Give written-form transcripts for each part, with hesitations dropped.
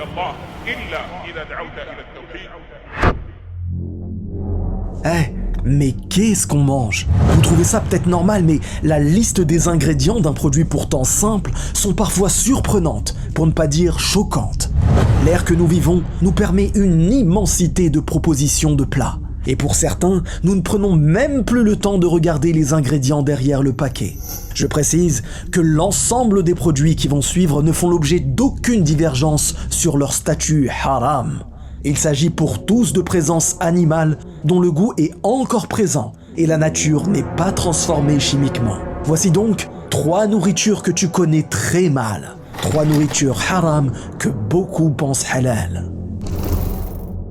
إلى الله إلا إذا دعوت إلى التوحيد. Mais qu'est-ce qu'on mange? Vous trouvez ça peut-être normal, mais la liste des ingrédients d'un produit pourtant simple sont parfois surprenantes, pour ne pas dire choquantes. L'ère que nous vivons nous permet une immensité de propositions de plats. Et pour certains, nous ne prenons même plus le temps de regarder les ingrédients derrière le paquet. Je précise que l'ensemble des produits qui vont suivre ne font l'objet d'aucune divergence sur leur statut haram. Il s'agit pour tous de présence animale dont le goût est encore présent et la nature n'est pas transformée chimiquement. Voici donc 3 nourritures que tu connais très mal. 3 nourritures haram que beaucoup pensent halal.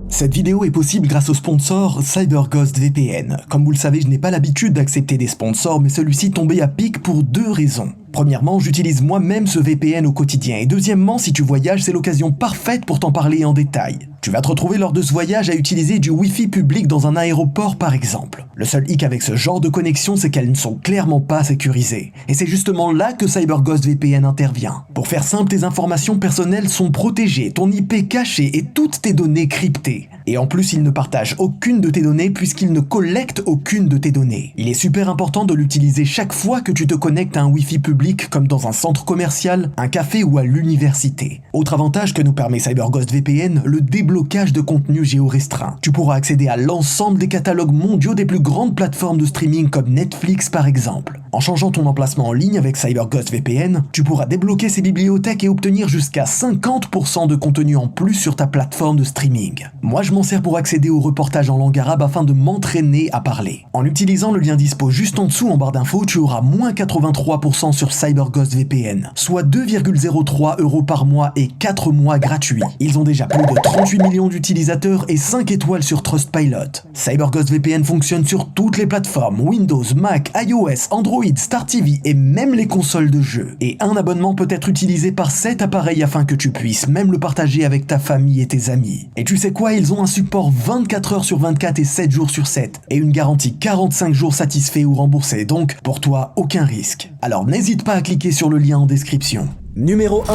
Cette vidéo est possible grâce au sponsor CyberGhost VPN. Comme vous le savez, je n'ai pas l'habitude d'accepter des sponsors, mais celui-ci tombait à pic pour 2 raisons. Premièrement, j'utilise moi-même ce VPN au quotidien, et deuxièmement, si tu voyages, c'est l'occasion parfaite pour t'en parler en détail. Tu vas te retrouver lors de ce voyage à utiliser du Wi-Fi public dans un aéroport par exemple. Le seul hic avec ce genre de connexion, c'est qu'elles ne sont clairement pas sécurisées. Et c'est justement là que CyberGhost VPN intervient. Pour faire simple, tes informations personnelles sont protégées, ton IP caché et toutes tes données cryptées. Et en plus, il ne partage aucune de tes données puisqu'il ne collecte aucune de tes données. Il est super important de l'utiliser chaque fois que tu te connectes à un Wi-Fi public comme dans un centre commercial, un café ou à l'université. Autre avantage que nous permet CyberGhost VPN, le déblocage de contenu géorestreint. Tu pourras accéder à l'ensemble des catalogues mondiaux des plus grandes plateformes de streaming comme Netflix par exemple. En changeant ton emplacement en ligne avec CyberGhost VPN, tu pourras débloquer ces bibliothèques et obtenir jusqu'à 50% de contenu en plus sur ta plateforme de streaming. Moi, je m'en sers pour accéder aux reportages en langue arabe afin de m'entraîner à parler. En utilisant le lien dispo juste en dessous en barre d'infos, tu auras moins 83% sur CyberGhost VPN, soit 2,03 € par mois et 4 mois gratuits. Ils ont déjà plus de 38 millions d'utilisateurs et 5 étoiles sur Trustpilot. CyberGhost VPN fonctionne sur toutes les plateformes, Windows, Mac, iOS, Android, Star TV et même les consoles de jeux. Et un abonnement peut être utilisé par 7 appareils afin que tu puisses même le partager avec ta famille et tes amis. Et tu sais quoi, ils ont un support 24 heures sur 24 et 7 jours sur 7 et une garantie 45 jours satisfait ou remboursé, donc pour toi aucun risque. Alors n'hésite pas à cliquer sur le lien en description. Numéro 1,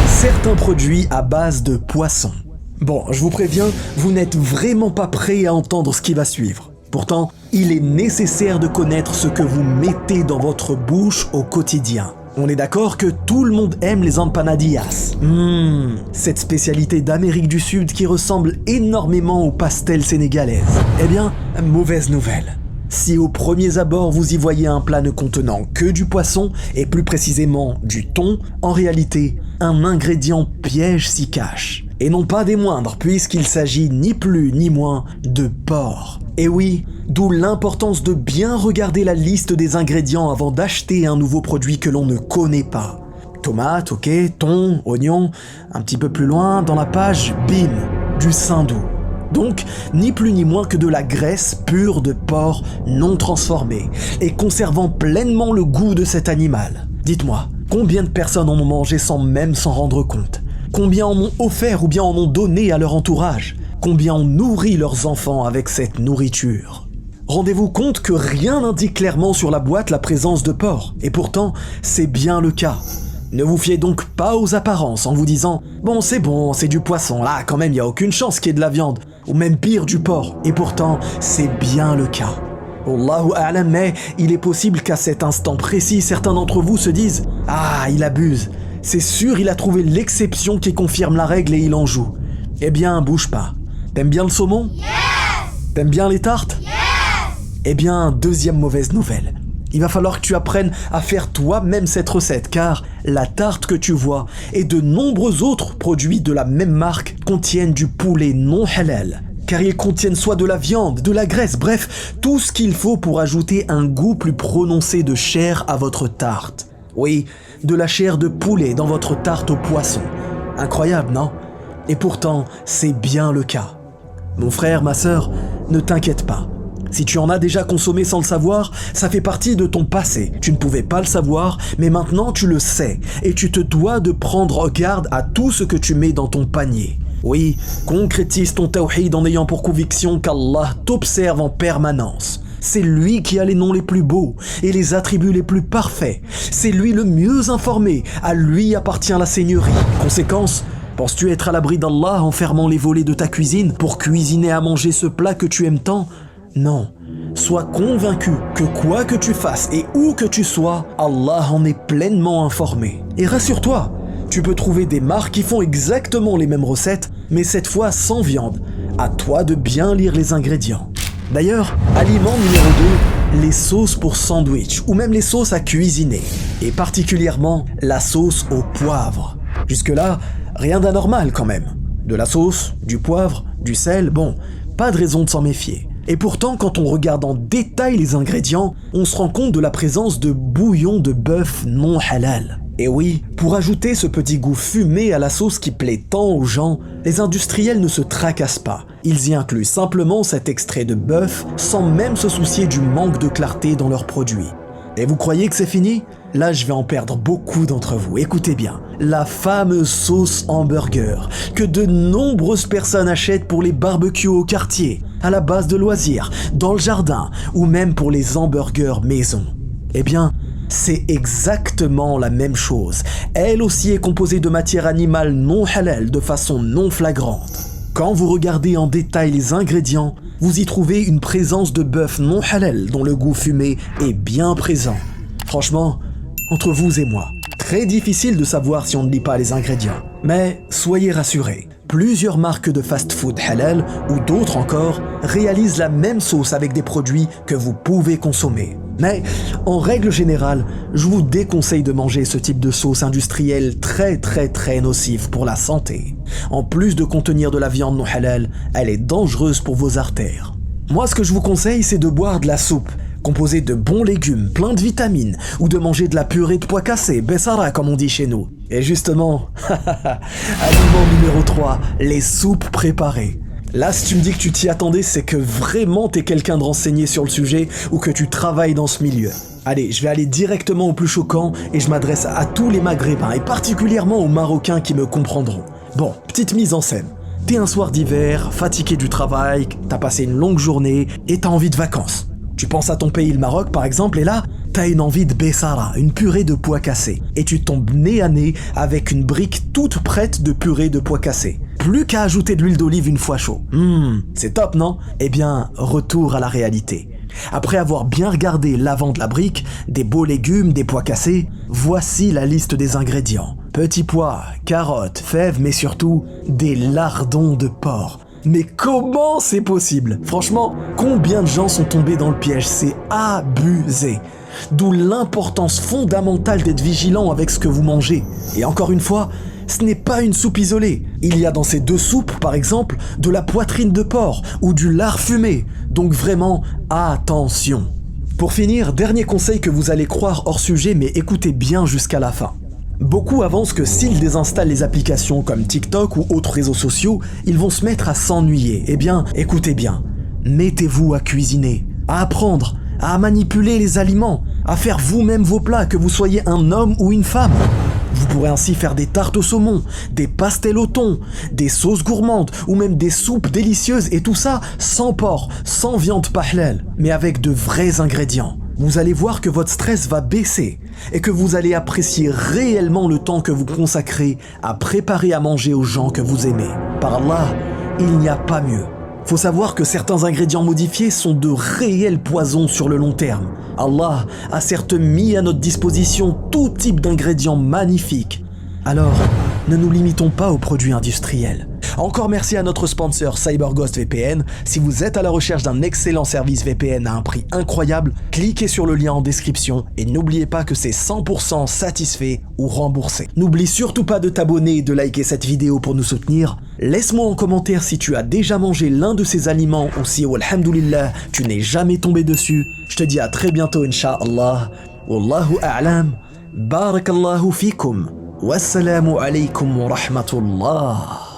certains produits à base de poisson. Bon, je vous préviens, vous n'êtes vraiment pas prêts à entendre ce qui va suivre. Pourtant, il est nécessaire de connaître ce que vous mettez dans votre bouche au quotidien. On est d'accord que tout le monde aime les empanadillas. Cette spécialité d'Amérique du Sud qui ressemble énormément aux pastels sénégalaises. Eh bien, mauvaise nouvelle. Si aux premiers abords vous y voyez un plat ne contenant que du poisson, et plus précisément du thon, en réalité, un ingrédient piège s'y cache. Et non pas des moindres, puisqu'il s'agit ni plus ni moins de porc. Et oui, d'où l'importance de bien regarder la liste des ingrédients avant d'acheter un nouveau produit que l'on ne connaît pas. Tomates, ok, thon, oignons, un petit peu plus loin, dans la page, bim, du saindoux. Donc, ni plus ni moins que de la graisse pure de porc non transformée et conservant pleinement le goût de cet animal. Dites-moi, combien de personnes en ont mangé sans même s'en rendre compte? Combien en ont offert ou bien en ont donné à leur entourage? Combien ont nourri leurs enfants avec cette nourriture? Rendez-vous compte que rien n'indique clairement sur la boîte la présence de porc, et pourtant, c'est bien le cas. Ne vous fiez donc pas aux apparences en vous disant « Bon, c'est du poisson, là quand même il n'y a aucune chance qu'il y ait de la viande », ou même pire du porc, et pourtant, c'est bien le cas. Allahu a'lam, mais il est possible qu'à cet instant précis, certains d'entre vous se disent « Ah, il abuse, c'est sûr il a trouvé l'exception qui confirme la règle et il en joue. » Eh bien, bouge pas. T'aimes bien le saumon? Yes! T'aimes bien les tartes? Yes! Eh bien, deuxième mauvaise nouvelle. Il va falloir que tu apprennes à faire toi-même cette recette, car la tarte que tu vois et de nombreux autres produits de la même marque contiennent du poulet non halal. Car ils contiennent soit de la viande, de la graisse, bref, tout ce qu'il faut pour ajouter un goût plus prononcé de chair à votre tarte. Oui, de la chair de poulet dans votre tarte au poisson. Incroyable, non? Et pourtant, c'est bien le cas. Mon frère, ma sœur, ne t'inquiète pas. Si tu en as déjà consommé sans le savoir, ça fait partie de ton passé. Tu ne pouvais pas le savoir, mais maintenant tu le sais. Et tu te dois de prendre garde à tout ce que tu mets dans ton panier. Oui, concrétise ton tawhid en ayant pour conviction qu'Allah t'observe en permanence. C'est lui qui a les noms les plus beaux et les attributs les plus parfaits. C'est lui le mieux informé. À lui appartient la seigneurie. Conséquence, Penses-tu être à l'abri d'Allah en fermant les volets de ta cuisine pour cuisiner à manger ce plat que tu aimes tant? Non. Sois convaincu que quoi que tu fasses et où que tu sois, Allah en est pleinement informé. Et rassure-toi, tu peux trouver des marques qui font exactement les mêmes recettes, mais cette fois sans viande. À toi de bien lire les ingrédients. D'ailleurs, aliment numéro 2, les sauces pour sandwich ou même les sauces à cuisiner. Et particulièrement la sauce au poivre. Jusque-là, rien d'anormal quand même. De la sauce, du poivre, du sel, bon, pas de raison de s'en méfier. Et pourtant, quand on regarde en détail les ingrédients, on se rend compte de la présence de bouillon de bœuf non halal. Et oui, pour ajouter ce petit goût fumé à la sauce qui plaît tant aux gens, les industriels ne se tracassent pas. Ils y incluent simplement cet extrait de bœuf sans même se soucier du manque de clarté dans leurs produits. Et vous croyez que c'est fini? Là, je vais en perdre beaucoup d'entre vous. Écoutez bien, la fameuse sauce hamburger que de nombreuses personnes achètent pour les barbecues au quartier, à la base de loisirs, dans le jardin ou même pour les hamburgers maison. Eh bien, c'est exactement la même chose. Elle aussi est composée de matière animale non halal de façon non flagrante. Quand vous regardez en détail les ingrédients, vous y trouvez une présence de bœuf non halal dont le goût fumé est bien présent. Franchement, entre vous et moi, très difficile de savoir si on ne lit pas les ingrédients. Mais soyez rassurés, plusieurs marques de fast-food halal ou d'autres encore réalisent la même sauce avec des produits que vous pouvez consommer. Mais en règle générale, je vous déconseille de manger ce type de sauce industrielle très nocive pour la santé. En plus de contenir de la viande non halal, elle est dangereuse pour vos artères. Moi, ce que je vous conseille, c'est de boire de la soupe, composée de bons légumes, plein de vitamines, ou de manger de la purée de pois cassés, bessara comme on dit chez nous. Et justement, aliment numéro 3, les soupes préparées. Là, si tu me dis que tu t'y attendais, c'est que vraiment t'es quelqu'un de renseigné sur le sujet ou que tu travailles dans ce milieu. Allez, je vais aller directement au plus choquant et je m'adresse à tous les Maghrébins et particulièrement aux Marocains qui me comprendront. Bon, petite mise en scène. T'es un soir d'hiver, fatigué du travail, t'as passé une longue journée et t'as envie de vacances. Tu penses à ton pays, le Maroc par exemple, et là, t'as une envie de bessara, une purée de pois cassés. Et tu tombes nez à nez avec une brique toute prête de purée de pois cassés. Plus qu'à ajouter de l'huile d'olive une fois chaud. C'est top, non? Eh bien, retour à la réalité. Après avoir bien regardé l'avant de la brique, des beaux légumes, des pois cassés, voici la liste des ingrédients. Petits pois, carottes, fèves, mais surtout des lardons de porc. Mais comment c'est possible? Franchement, combien de gens sont tombés dans le piège? C'est abusé. D'où l'importance fondamentale d'être vigilant avec ce que vous mangez. Et encore une fois, ce n'est pas une soupe isolée. Il y a dans ces deux soupes, par exemple, de la poitrine de porc ou du lard fumé. Donc vraiment, attention. Pour finir, dernier conseil que vous allez croire hors sujet, mais écoutez bien jusqu'à la fin. Beaucoup avancent que s'ils désinstallent les applications comme TikTok ou autres réseaux sociaux, ils vont se mettre à s'ennuyer. Eh bien, écoutez bien. Mettez-vous à cuisiner, à apprendre, à manipuler les aliments, à faire vous-même vos plats, que vous soyez un homme ou une femme. Vous pourrez ainsi faire des tartes au saumon, des pastels au thon, des sauces gourmandes ou même des soupes délicieuses et tout ça sans porc, sans viande pas halal, mais avec de vrais ingrédients. Vous allez voir que votre stress va baisser et que vous allez apprécier réellement le temps que vous consacrez à préparer à manger aux gens que vous aimez. Par Allah, il n'y a pas mieux. Faut savoir que certains ingrédients modifiés sont de réels poisons sur le long terme. Allah a certes mis à notre disposition tout type d'ingrédients magnifiques. Alors, ne nous limitons pas aux produits industriels. Encore merci à notre sponsor CyberGhost VPN. Si vous êtes à la recherche d'un excellent service VPN à un prix incroyable, cliquez sur le lien en description et n'oubliez pas que c'est 100% satisfait ou remboursé. N'oublie surtout pas de t'abonner et de liker cette vidéo pour nous soutenir. Laisse-moi en commentaire si tu as déjà mangé l'un de ces aliments ou si, alhamdoulilah, tu n'es jamais tombé dessus. Je te dis à très bientôt, incha'Allah. Wallahu a'lam. Barakallahu fikum. Wassalamu alaykum wa rahmatullah.